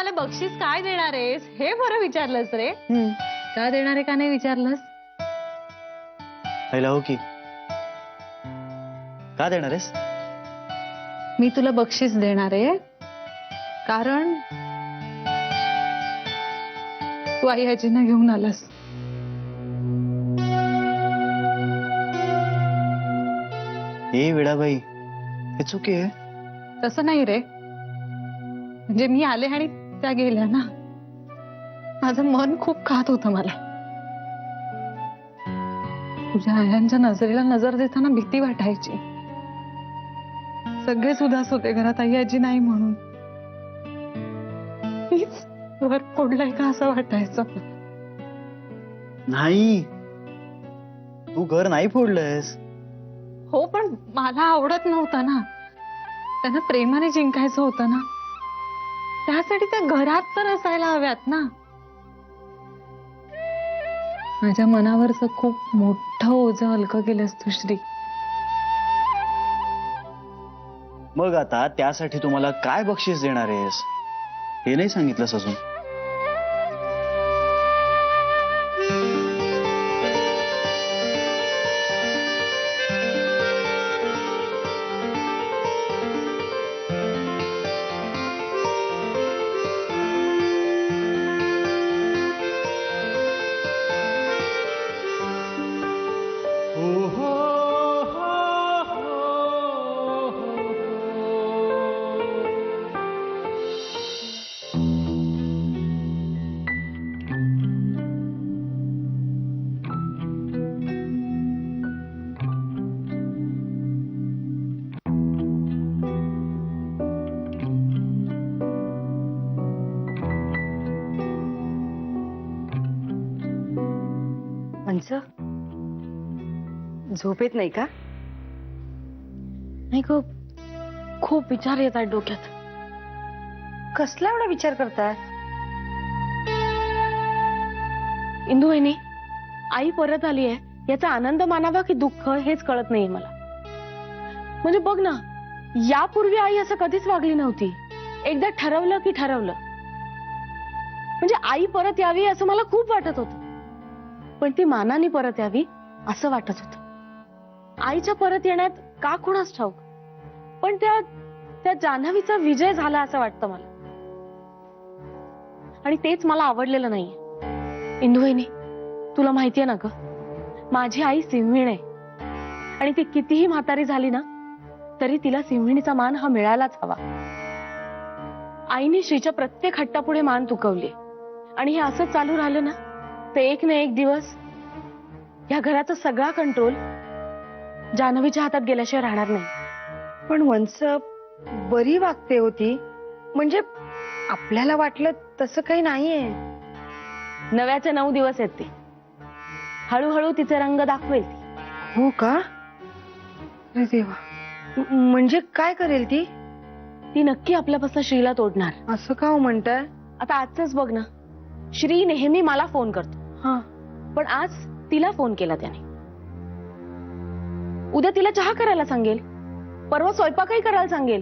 मला बक्षीस काय देणार आहेस हे बरं विचारलंस रे. का देणार आहे का नाही विचारलंस. पहिला हो की का देणार आहेस. मी तुला बक्षीस देणार आहे कारण तू आई आजींना घेऊन आलास. हे विडाबाई हे चुकी आहे. तसं नाही रे, म्हणजे मी आले आणि त्या गेल्या ना, माझं मन खूप खात होतं. मला तुझ्या आयांच्या नजरेला नजर देताना भीती वाटायची. सगळेच उदास होते घरात, आई आजी नाही म्हणून. मीच वर फोडलाय का असं वाटायचं. नाही तू घर नाही फोडलंयस. हो पण मला आवडत नव्हतं ना, त्यांना प्रेमाने जिंकायचं होतं ना, त्यासाठी त्या घरात तर असायला हव्यात ना. माझ्या मनावरच खूप मोठं ओझं हलकं केलंस तू श्री. मग आता त्यासाठी तुम्हाला काय बक्षीस देणार आहेस हे नाही सांगितलंस अजून. झोप येत नाही का. नाही ग, खूप विचार येत आहेत डोक्यात. कसला एवढा विचार करताय. इंदू वहिनी, आई परत आली आहे याचा आनंद मानावा की दुःख हेच कळत नाही मला. म्हणजे बघ ना, यापूर्वी आई असं कधीच वागली नव्हती. एकदा ठरवलं की ठरवलं. म्हणजे आई परत यावी असं मला खूप वाटत होतं, पण ती मानाने परत यावी असं वाटत होतं. आईच्या परत येण्यात का कोणास ठाऊक, पण त्या जान्हवीचा विजय झाला असं वाटतं मला. आणि तेच मला आवडलेलं नाहीये. इंदू वहिनी, तुला माहितीये ना ग, माझी आई सिंहवीण आहे आणि ती कितीही म्हातारी झाली ना तरी तिला सिंहवीणीचा मान हा मिळायलाच हवा. आईने श्रीच्या प्रत्येक हट्टापुढे मान तुकवली आणि हे असं चालू राहिलं ना तर एक ना एक दिवस या घराचा सगळा कंट्रोल जान्हवीच्या हातात गेल्याशिवाय राहणार नाही. पण वंस बरी वागते होती, म्हणजे आपल्याला वाटलं तसं काही नाहीये. नव्याचे 9 दिवस आहेत ते. हळूहळू तिचे रंग दाखवेल ती. हो का. अरे देवा, म्हणजे काय करेल ती. ती नक्की आपल्यापासून श्रीला तोडणार. असं का म्हणताय. आता आजच बघ ना, श्री नेहमी मला फोन करतो. हा, पण आज तिला फोन केला त्याने. उद्या तिला चहा करायला सांगेल, परवा स्वयंपाकही करायला सांगेल.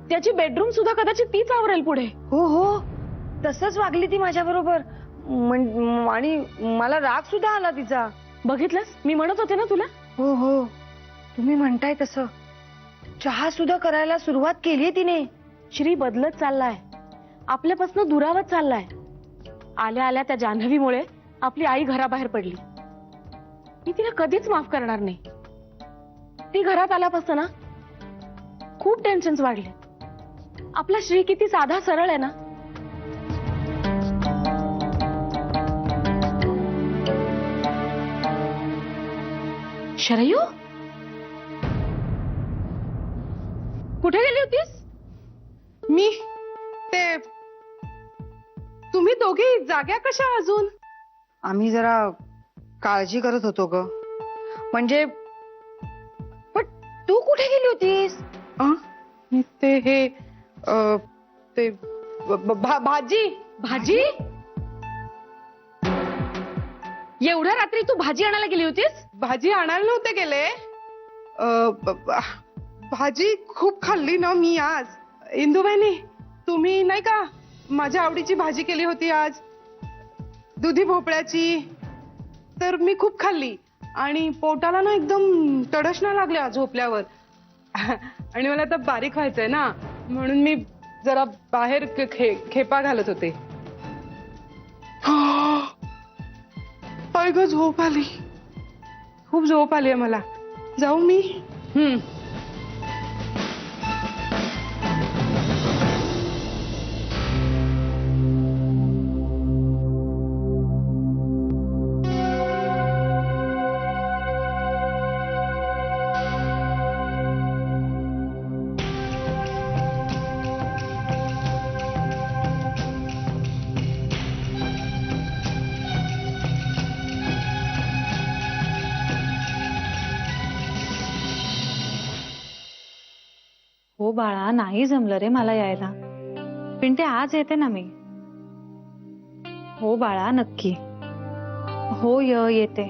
त्याची बेडरूम सुद्धा कदाचित तीच आवरेल पुढे. हो हो, तसंच वागली ती माझ्या बरोबर. आणि मला राग सुद्धा आला तिचा. बघितलंस, मी म्हणत होते ना तुला. हो हो, तुम्ही म्हणताय तसं. चहा सुद्धा करायला सुरुवात केलीये तिने. श्री बदलत चाललाय, आपल्यापासून दुरावत चाललाय. आल्या आल्या त्या जान्हवीमुळे आपली आई घराबाहेर पडली. मी तिला कधीच माफ करणार नाही. ती घरात आल्यापासून ना खूप टेन्शन्स वाढले. आपला श्री किती साधा सरळ आहे ना. शरयू, कुठे गेली होतीस. मी ते तुम्ही दोघी जाग्या कशा अजून. आम्ही जरा काळजी करत होतो ग. म्हणजे पण तू कुठे गेली होतीस. मी ते हे ते भाजी भाजी. एवढ्या रात्री तू भाजी आणायला गेली होतीस. भाजी आणायला नव्हते गेले. भाजी खूप खाल्ली ना मी आज. इंदुबाईनी, तुम्ही नाही का माझ्या आवडीची भाजी केली होती आज, दुधी भोपळ्याची. तर मी खूप खाल्ली आणि पोटाला ना एकदम तडसणा लागल्या झोपल्यावर. आणि मला आता बारीक व्हायचंय ना, म्हणून मी जरा बाहेर खेपा घालत होते. ग झोप आली, खूप झोप आली मला. जाऊ मी? हो बाळा, नाही जमलं रे मला यायला, पण ते आज येते ना मी. हो बाळा, नक्की. हो येते.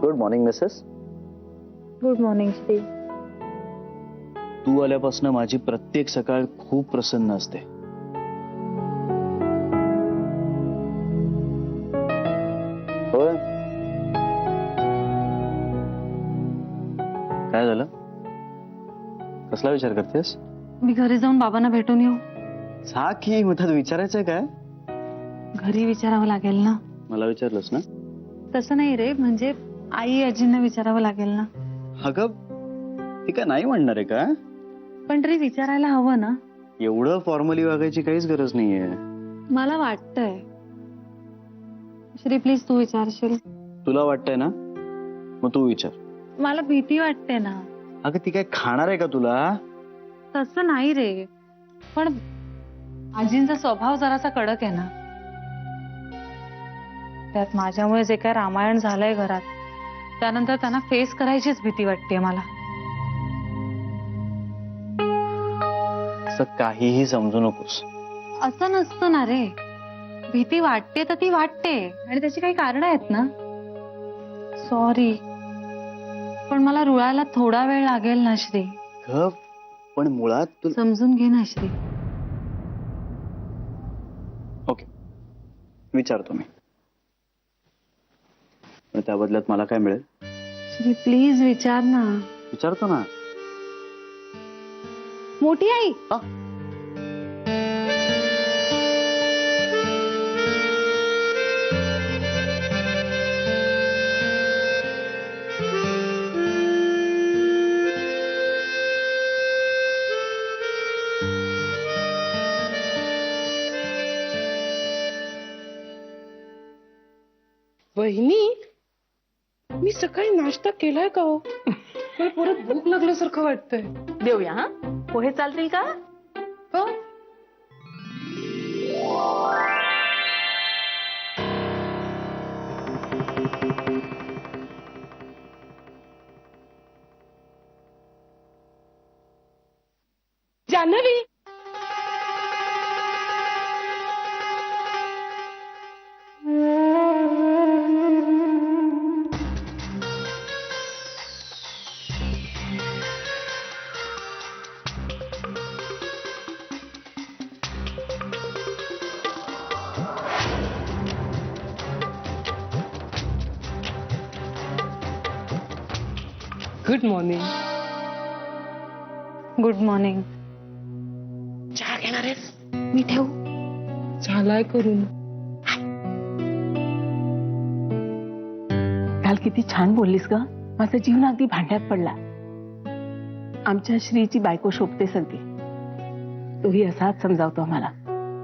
Good morning missus. Good morning Shri. तू आल्यापासून माझी प्रत्येक सकाळ खूप प्रसन्न असते. होय, काय झालं? कसला विचार करतेस? मी घरी जाऊन बाबांना भेटून येऊ. हा की, मग त्यात विचारायचंय काय? घरी विचारावं लागेल ना. मला विचारलंस ना? तसं नाही रे, म्हणजे आई आजींना विचारावं लागेल ना. अगं ती काय नाही म्हणणार आहे का? पण तरी विचारायला हवं ना. एवढं फॉर्मली वागायची काहीच गरज नाहीये. मला वाटतंय. श्री प्लीज तू विचारशील. तुला वाटतंय ना, मग तू विचार. मला भीती वाटते ना. अगं ती काय खाणार आहे का तुला? तसं नाही रे, पण आजींचा स्वभाव जरासा कडक आहे ना. त्यात माझ्यामुळे जे काय रामायण झालंय घरात, त्यानंतर त्यांना फेस करायचीच भीती वाटते मला. असं काहीही समजू नकोस. असं नसतं ना रे. भीती वाटते तर ती वाटते, आणि त्याची काही कारण आहेत ना. सॉरी, पण मला रुळायला थोडा वेळ लागेल ना श्री. गप, पण मुळात तू समजून घे ना श्री. ओके, विचारतो मी. पण त्या बदल्यात मला काय मिळेल? श्री प्लीज विचार ना. विचारतो ना. मोठी आई. वहिनी, मी सकाळी नाश्ता केलाय का हो? मला परत भूक लागल्यासारखं वाटतंय. देऊया हा. पोहे चालतील का? हो. Janhavi, good morning. Good morning. चहा घेणार आहेस? मी ठेवू? झालाय करून. काल किती छान बोललीस ग. माझा जीवन अगदी भांड्यात पडला. आमच्या श्रीची बायको शोभते सगळी. तोही असाच समजावतो आम्हाला.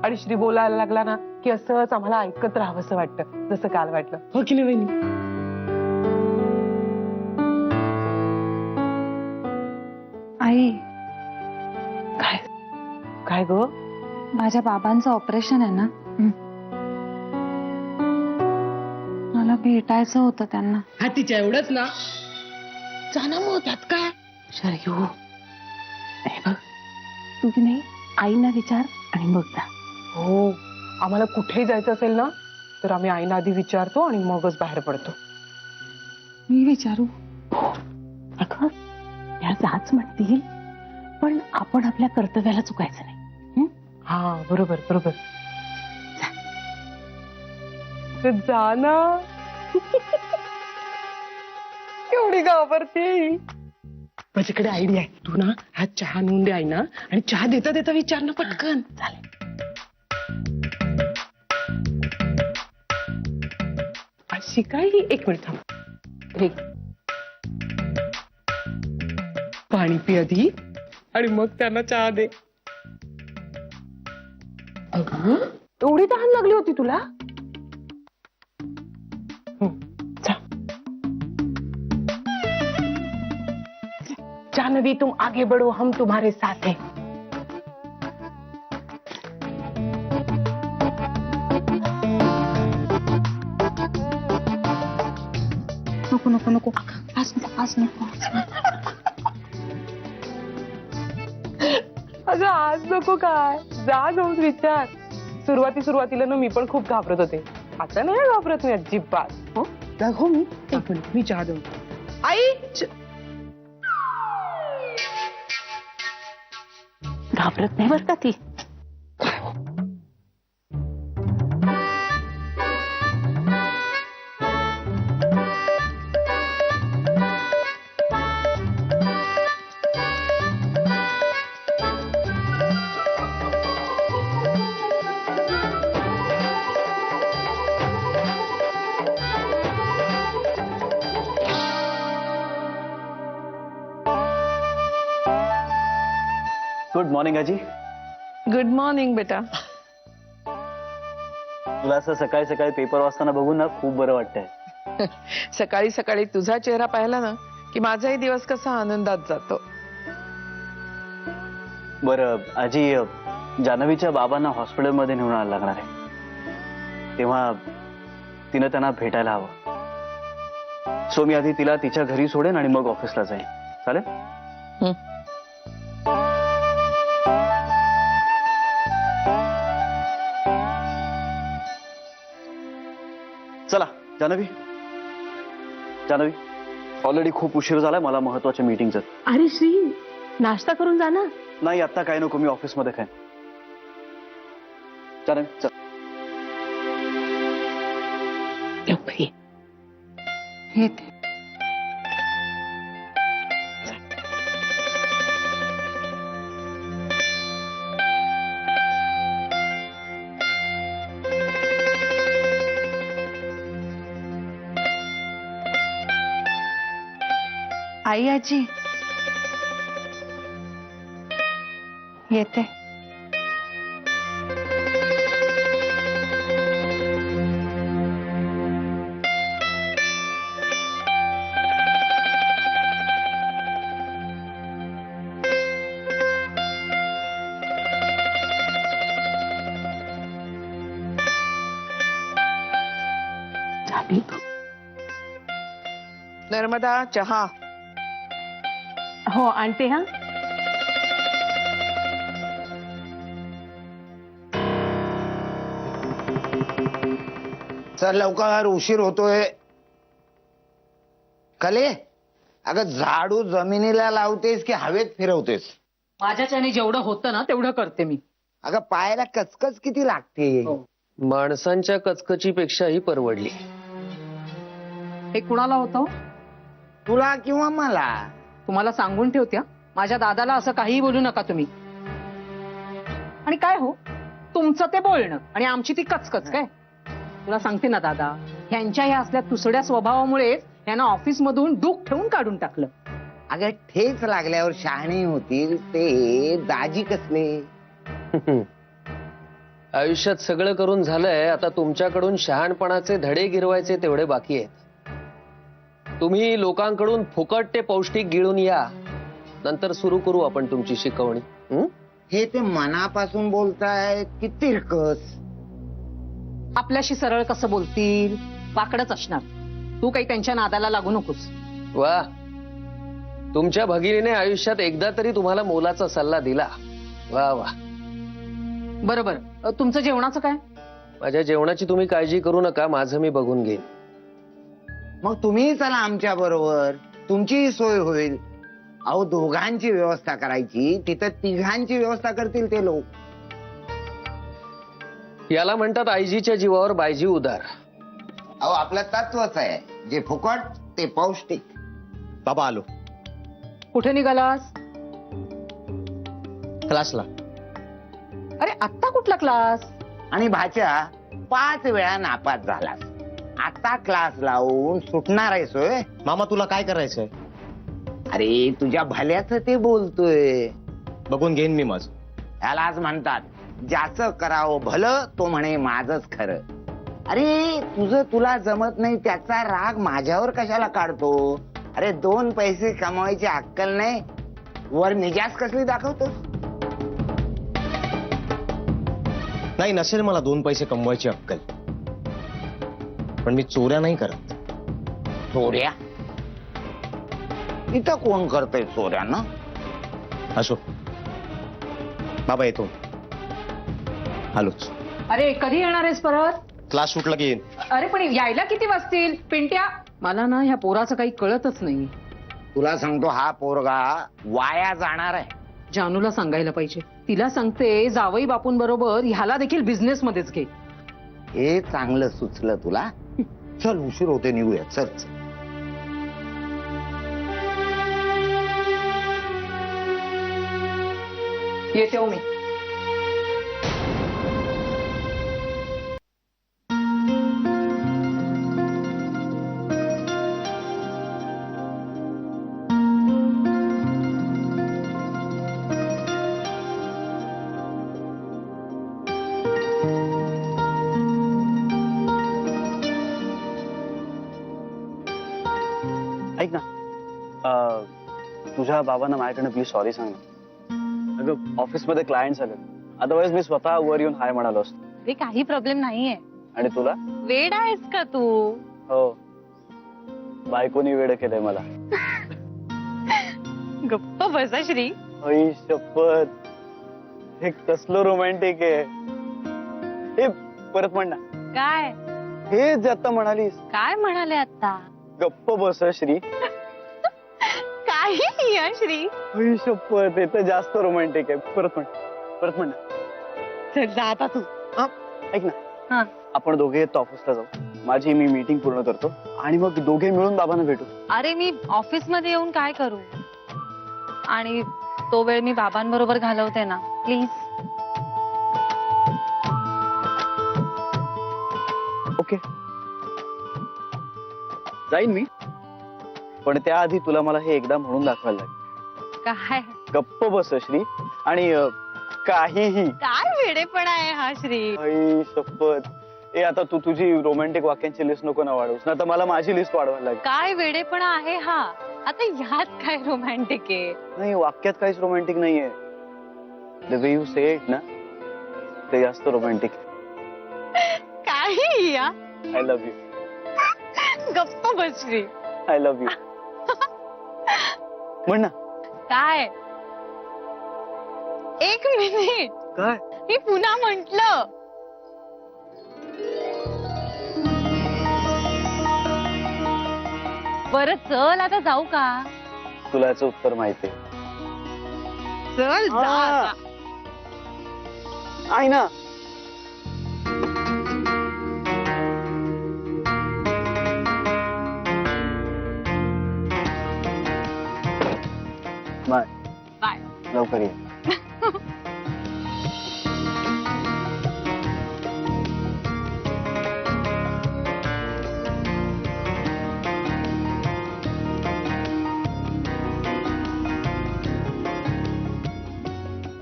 आणि श्री बोलायला लागला ना की असंच आम्हाला ऐकत राहावंसं वाटतं, जसं काल वाटलं. हो की नाही वहिनी? आई, काय काय ग? माझ्या बाबांचं ऑपरेशन आहे ना. मला भेटायचं होतं त्यांना. हा, तिच्या एवढंच ना. जाना मग, त्यात काय. शरयू, हे बघ, तू की नाही आईला विचार आणि मग जा. हो, आम्हाला कुठेही जायचं असेल ना, तर आम्ही आईना आधी विचारतो आणि मगच बाहेर पडतो. मी विचारू. अगं त्या जाच म्हणतील, पण आपण आपल्या कर्तव्याला चुकायचं नाही. हं? हा बरोबर बरोबर. तर जा ना. केवढी घाबरते. माझ्याकडे आयडिया आहे. तू ना हा चहा नेऊन दे ना, आणि चहा देता देता विचार ना पटकन. चालेल. अशी काय ही? एक मिनिट थांब. हे पाणी पी आधी आणि मग त्यांना चहा दे. अगं एवढी तहान लागली होती तुला? जा. जानवी तुम आगे बढ़ो, हम तुम्हारे साथ हैं. नको नको नको, आज नको, आज नको. अगं आज नको काय, जा जाऊन विचार. सुरुवातीला ना मी पण खूप घाबरत होते. आता नाही घाबरत मी अजिबात. हो जा, हो मी एक मिनिट मी चहा देऊन. आई घाबरत नाही बरं का ती. गुड मॉर्निंग आजी. गुड मॉर्निंग बेटा. तुला असं सकाळी सकाळी पेपर वाचताना बघून ना खूप बरं वाटतंय. सकाळी सकाळी तुझा चेहरा पाहिला ना की माझाही दिवस कसा आनंदात जातो. बरं आजी, जान्हवीच्या बाबांना हॉस्पिटलमध्ये नेऊन आणायला लागणार आहे, तेव्हा तिनं त्यांना भेटायला हवं. सो मी आधी तिला तिच्या घरी सोडेन आणि मग ऑफिसला जाईन. चालेल? चला जान्हवी. जान्हवी, ऑलरेडी खूप उशीर झालाय, मला महत्वाच्या मीटिंगचं. अरे श्री, नाश्ता करून जा ना. नाही आता काय नको, मी ऑफिसमध्ये खाईन. जान्हवी चल. लवकर ये. येते. आई आजी येते. झाली. नर्मदा चहा. हो आणते. हा चल लवकर, उशीर होतोय. कले, अगं झाडू जमिनीला लावतेस की हवेत फिरवतेस? माझ्याच्याने जेवढं होतं ना तेवढं करते मी. अगं पायाला कचकच किती लागते. माणसांच्या कचकचीपेक्षाही परवडली. हे कुणाला होतं? तुला किंवा मला? तुम्हाला सांगून ठेवत्या, माझ्या दादाला असं काहीही बोलू नका तुम्ही. आणि काय हो तुमचं ते बोलणं आणि आमची ती कचकच काय? तुला सांगते ना दादा, ह्यांच्या ह्या असल्या तुसड्या स्वभावामुळेच यांना ऑफिस मधून डूक ठेवून काढून टाकलं. अगं ठेच लागल्यावर शहाणी होतील ते दाजी कसले. आयुष्यात सगळं करून झालंय, आता तुमच्याकडून शहाणपणाचे धडे गिरवायचे तेवढे बाकी आहेत. तुम्ही लोकांकडून फुकट ते पौष्टिक गिळून या, नंतर सुरू करू आपण तुमची शिकवणी. हे ते मनापासून बोलताय की तिरकस? आपल्याशी सरळ कसं बोलतील, वाकडच असणार. तू काही त्यांच्या नादाला लागू नकोस. वा, तुमच्या भगिनीने आयुष्यात एकदा तरी तुम्हाला मोलाचा सल्ला दिला. वा वा. बरोबर. तुमचं जेवणाचं काय? माझ्या जेवणाची तुम्ही काळजी करू नका, माझं मी बघून घेईन. मग तुम्ही चला आमच्या बरोबर, तुमचीही सोय होईल. अहो दोघांची व्यवस्था करायची, तिथं तिघांची व्यवस्था करतील ते लोक. याला म्हणतात आईजीच्या जीवावर बायजी उदार. अहो आपलं तत्वच आहे, जे फुकट ते पौष्टिक. बाबा आलो कुठे निघालास? क्लासला. अरे आत्ता कुठला क्लास? आणि भाच्या 5 वेळा नापास झालास, आता क्लास लावून सुटणार आहेस होय? मामा तुला काय करायचंय? अरे तुझ्या भल्याच ते बोलतोय. बघून घेईन मी माझं. यालाच म्हणतात ज्याचं करावं भलं तो म्हणे माझच खरं. अरे तुझं तुला जमत नाही त्याचा राग माझ्यावर कशाला काढतो? अरे 2 पैसे कमवायची अक्कल नाही, वर मिजाज कसली दाखवतो? नाही नसेल मला 2 पैसे कमवायची अक्कल, पण मी चोऱ्या नाही करत. चोऱ्या? इथं कोण करतय चोऱ्या ना? असो बाबा येतो. आलोच. अरे कधी येणार आहेस परत? क्लास सुटला की येईन. अरे पण यायला किती वाजतील? पिंट्या, मला ना ह्या पोराचं काही कळतच नाही. तुला सांगतो हा पोरगा वाया जाणार आहे. जानूला सांगायला पाहिजे. तिला सांगते जावई बापूंबरोबर ह्याला देखील बिझनेस मध्येच घे. हे चांगलं सुचलं तुला. चल उशीर होते, निघूया. चल चल. येते हो मी. ऐक ना, तुझ्या बाबांना माझ्याकडनं प्लीज सॉरी सांग ना. अगं ऑफिसमध्ये क्लायंट्स आले, अदरवाईज मी स्वतः वर येऊन हाय म्हणालो असतो. अरे काही प्रॉब्लेम नाहीये. आणि तुला? वेड आहेस का तू? हो, बायकोनी वेड केलंय मला. गप्प बसा श्री. आई शपथ, हे कसलं रोमॅन्टिक आहे. हे परत म्हण ना. काय हे जे आता म्हणालीस. काय म्हणाले आता? गप्प बस श्री. काही या श्री. आई शपथ, हे तर जास्त रोमॅन्टिक आहे. परत म्हण ना. चल जा आता तू. ऐक ना, हा. आपण दोघे ऑफिसला जाऊ, माझी मी मीटिंग पूर्ण करतो आणि मग दोघे मिळून बाबांना भेटू. अरे मी ऑफिस मध्ये येऊन काय करू? आणि तो वेळ मी बाबांबरोबर घालवते ना, प्लीज. ओके, जाईन मी, पण त्याआधी तुला मला हे एकदा म्हणून दाखवायला लागेल. काय गप्प बस श्री. आणि काहीही. काय वेडेपणा आहे हा श्री. आई शपथ. ए आता तू तुझी रोमॅन्टिक वाक्यांची लिस्ट नको ना वाढवूस, ना तर मला माझी लिस्ट वाढवायला लागेल. काय वेडेपणा आहे हा. आता ह्यात काय रोमॅन्टिक आहे? नाही, वाक्यात काहीच रोमॅन्टिक नाहीये. The way you say it ना, ते जास्त रोमॅन्टिक. काही या. I love you. गप्प बस श्री. I love you. म्हण ना. काय? एक मिनिट, काय? मी पुन्हा म्हंटल. बरं चल आता जाऊ का? तुला याचं उत्तर माहिती चल जा आता. आहे ना. बाय. बाय. लवकर ये.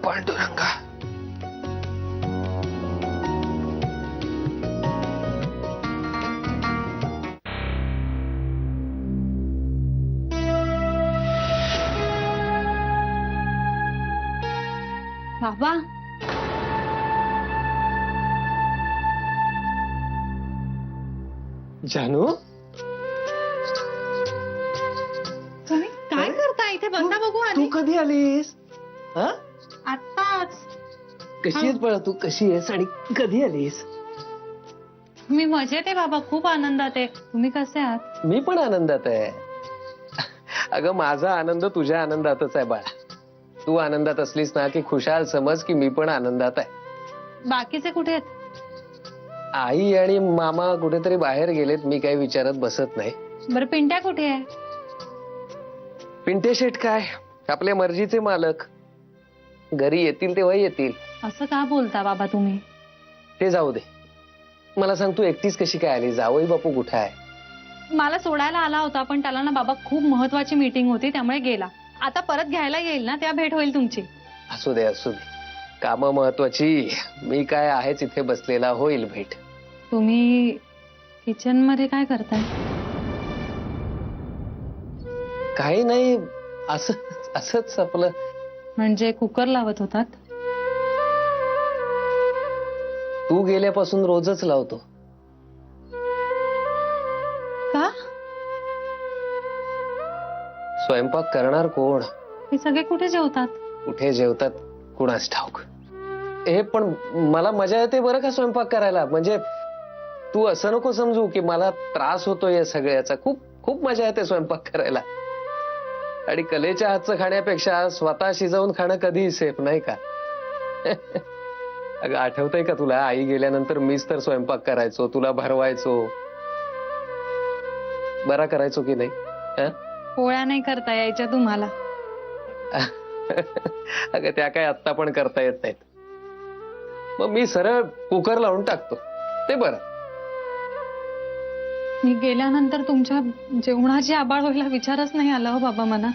पांडुरंगा, बाबा, जानू, तुम्ही काय करता इथे? बसा बघू तू आधी. कधी आलीस? हा? आत्ताच. कशी आहेस बाळा तू? कशी आहेस आणि कधी आलीस? मी मजेत आहे बाबा, खूप आनंदात आहे. तुम्ही कसे आहात? मी पण आनंदात आहे. अगं माझा आनंद तुझ्या आनंदातच आहे बाळा. तू आनंदात असलीस ना की खुशाल समज की मी पण आनंदात आहे. बाकीचे कुठे आहेत? आई आणि मामा कुठेतरी बाहेर गेलेत, मी काही विचारत बसत नाही. बरं पिंट्या कुठे आहे? पिंटे शेठ काय आपल्या मर्जीचे मालक, घरी येतील तेव्हा येतील. असं का बोलता बाबा तुम्ही? ते जाऊ दे, मला सांग तू एकटीच कशी काय आली? जावई बापू कुठे आहे? मला सोडायला आला होता, पण त्याला ना बाबा खूप महत्वाची मीटिंग होती त्यामुळे गेला. आता परत घ्यायला येईल ना, तेव्हा भेट होईल तुमची. असू दे असू दे, कामं महत्वाची. मी काय आहेच इथे बसलेला, होईल भेट. तुम्ही किचन मध्ये काय करताय? काही नाही, असंच आपलं. म्हणजे कुकर लावत होतात? तू गेल्यापासून रोजच लावतो. का? स्वयंपाक करणार कोण? हे सगळे कुठे जेवतात? कुठे जेवतात कुणास ठाऊक. हे पण मला मजा येते बरं का स्वयंपाक करायला. म्हणजे तू असं नको समजू की मला त्रास होतोय या सगळ्याचा. खूप खूप मजा येते स्वयंपाक करायला. आणि कलेच्या हातचं खाण्यापेक्षा स्वतः शिजवून खाणं कधीही सेफ, नाही का? अगं आठवतंय का तुला, आई गेल्यानंतर मीच तर स्वयंपाक करायचो, तुला भरवायचो, बरा करायचो की नाही? हं? पोळ्या नाही करता यायच्या तुम्हाला? अगं त्या काय आत्ता पण करता येत नाहीत. मग मी सरळ कुकर लावून टाकतो, ते बरं. मी गेल्यानंतर तुमच्या जेवणाची आबाळ व्हायला विचारच नाही आला हो बाबा मला.